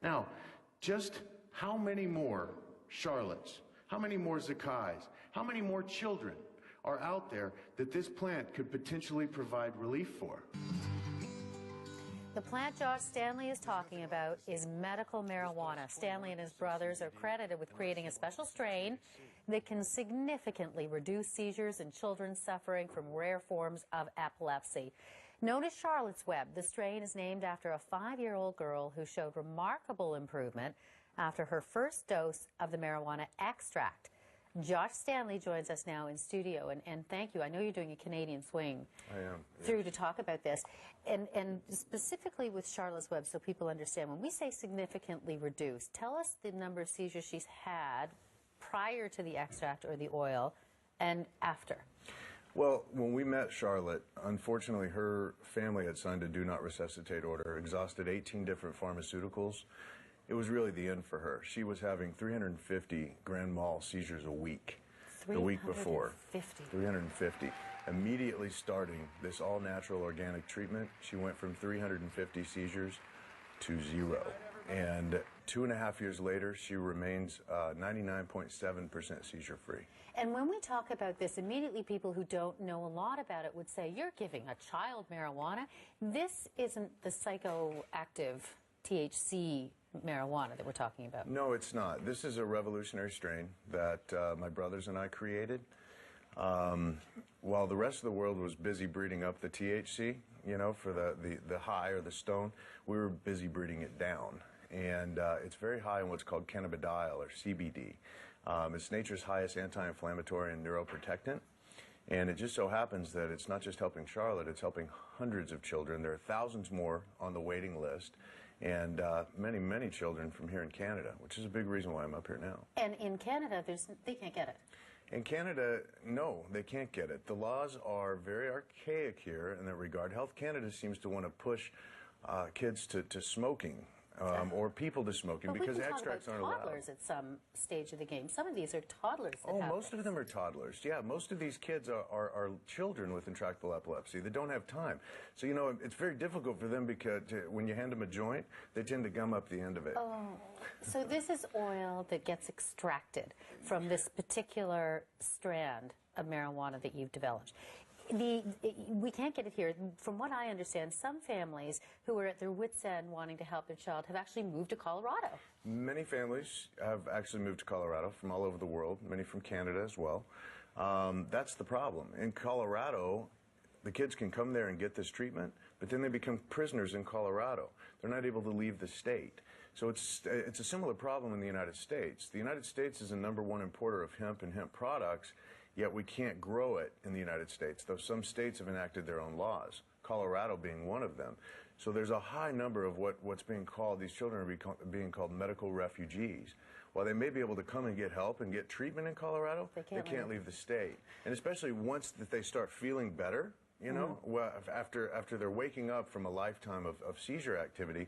Now, just how many more Charlottes, how many more Zakais, how many more children are out there that this plant could potentially provide relief for? The plant Josh Stanley is talking about is medical marijuana. Stanley and his brothers are credited with creating a special strain that can significantly reduce seizures in children suffering from rare forms of epilepsy. Known as Charlotte's Web, the strain is named after a 5-year-old girl who showed remarkable improvement after her first dose of the marijuana extract. Josh Stanley joins us now in studio, and thank you. I know you're doing a Canadian swing through to talk about this, and specifically with Charlotte's Web, so people understand. When we say significantly reduced, tell us the number of seizures she's had prior to the extract or the oil and after. Well, when we met Charlotte, unfortunately her family had signed a do not resuscitate order, exhausted 18 different pharmaceuticals. It was really the end for her. She was having 350 grand mal seizures a week. The week before. 350. Immediately starting this all-natural organic treatment, she went from 350 seizures to 0. And 2.5 years later, she remains 99.7% seizure-free. And when we talk about this, immediately people who don't know a lot about it would say, you're giving a child marijuana. This isn't the psychoactive THC marijuana that we're talking about. No, it's not. This is a revolutionary strain that my brothers and I created. While the rest of the world was busy breeding up the THC, you know, for the high or the stone, we were busy breeding it down. And it's very high in what's called cannabidiol, or CBD. It's nature's highest anti-inflammatory and neuroprotectant. And it just so happens that it's not just helping Charlotte, it's helping hundreds of children. There are thousands more on the waiting list. And many, many children from here in Canada, which is a big reason why I'm up here now. And in Canada, they can't get it. In Canada, no, they can't get it. The laws are very archaic here in that regard. Health Canada seems to want to push kids to smoking. Or people to smoking, because extracts aren't allowed. Toddlers at some stage of the game. Some of these are toddlers. Most of them are toddlers. Yeah, most of these kids are children with intractable epilepsy. They don't have time. So, you know, it's very difficult for them because when you hand them a joint, they tend to gum up the end of it. Oh, so this is oil that gets extracted from this particular strand of marijuana that you've developed. We can't get it here. From what I understand, some families who are at their wits' end wanting to help their child have actually moved to Colorado. Many families have actually moved to Colorado from all over the world, many from Canada as well. That's the problem. In Colorado, the kids can come there and get this treatment, but then they become prisoners in Colorado. They're not able to leave the state. So it's a similar problem in the United States. The United States is the #1 importer of hemp and hemp products, yet we can't grow it in the United States, though some states have enacted their own laws, Colorado being one of them. So there's a high number of what's being called, these children are being called medical refugees. While they may be able to come and get help and get treatment in Colorado, they can't leave the state. And especially once that they start feeling better, you know, well, after they're waking up from a lifetime of seizure activity,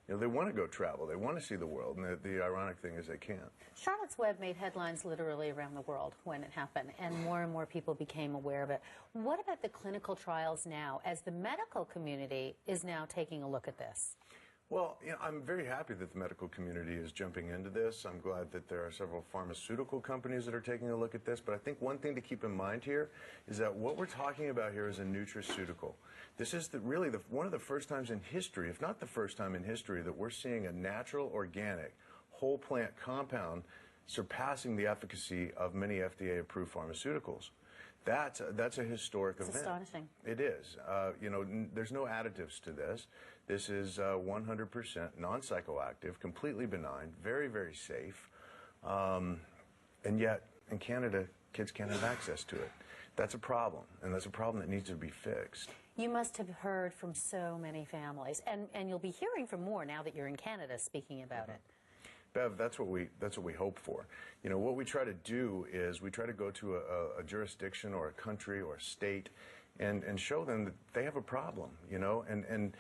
you know, they want to go travel. They want to see the world, and the ironic thing is they can't. Charlotte's Web made headlines literally around the world when it happened, and more people became aware of it. What about the clinical trials now, as the medical community is now taking a look at this? Well, you know, I'm very happy that the medical community is jumping into this. I'm glad that there are several pharmaceutical companies that are taking a look at this. But I think one thing to keep in mind here is that what we're talking about here is a nutraceutical. This is really one of the first times in history, if not the first time in history, that we're seeing a natural, organic, whole plant compound surpassing the efficacy of many FDA-approved pharmaceuticals. That's a historic event. It's astonishing. It is. You know, there's no additives to this. This is 100% non-psychoactive, completely benign, very, very safe. And yet, in Canada, kids can't have access to it. That's a problem, and that's a problem that needs to be fixed. You must have heard from so many families, and you'll be hearing from more now that you're in Canada speaking about it. Bev, that's what we hope for. You know, what we try to do is we try to go to a jurisdiction or a country or a state and show them that they have a problem, you know, and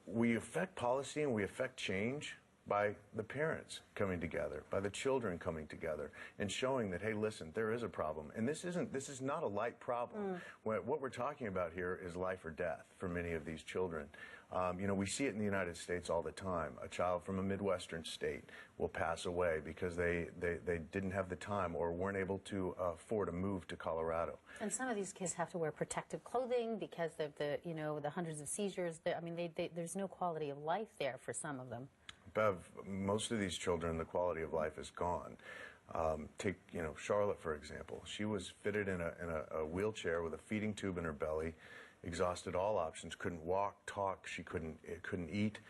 we affect policy and we affect change by the parents coming together, by the children coming together, and showing that, hey, listen, there is a problem. And this is not a light problem. What we're talking about here is life or death for many of these children. You know, we see it in the United States all the time. A child from a Midwestern state will pass away because they didn't have the time or weren't able to afford a move to Colorado. And some of these kids have to wear protective clothing because of the, you know, the hundreds of seizures. I mean, there's no quality of life there for some of them. Bev, most of these children, the quality of life is gone. Take, you know, Charlotte, for example. She was fitted in a wheelchair with a feeding tube in her belly, exhausted all options, couldn't walk, talk, she couldn't eat,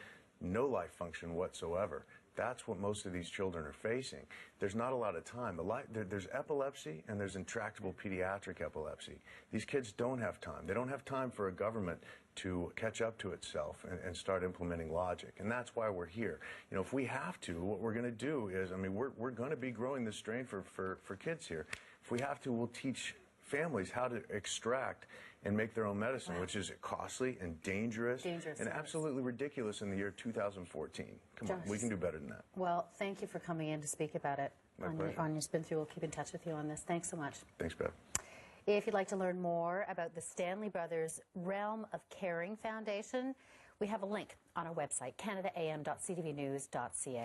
no life function whatsoever. That's what most of these children are facing. There's not a lot of time. There's epilepsy and there's intractable pediatric epilepsy. These kids don't have time. They don't have time for a government to catch up to itself and start implementing logic. And that's why we're here. You know, if we have to, what we're going to do is, I mean, we're going to be growing this strain for kids here. If we have to, we'll teach families how to extract and make their own medicine, which is costly and dangerous and absolutely ridiculous in the year 2014. Come on, we can do better than that. Well, thank you for coming in to speak about it on your spin through. We'll keep in touch with you on this. Thanks so much. Thanks, Bev. If you'd like to learn more about the Stanley Brothers Realm of Caring Foundation, we have a link on our website, canadaam.ctvnews.ca.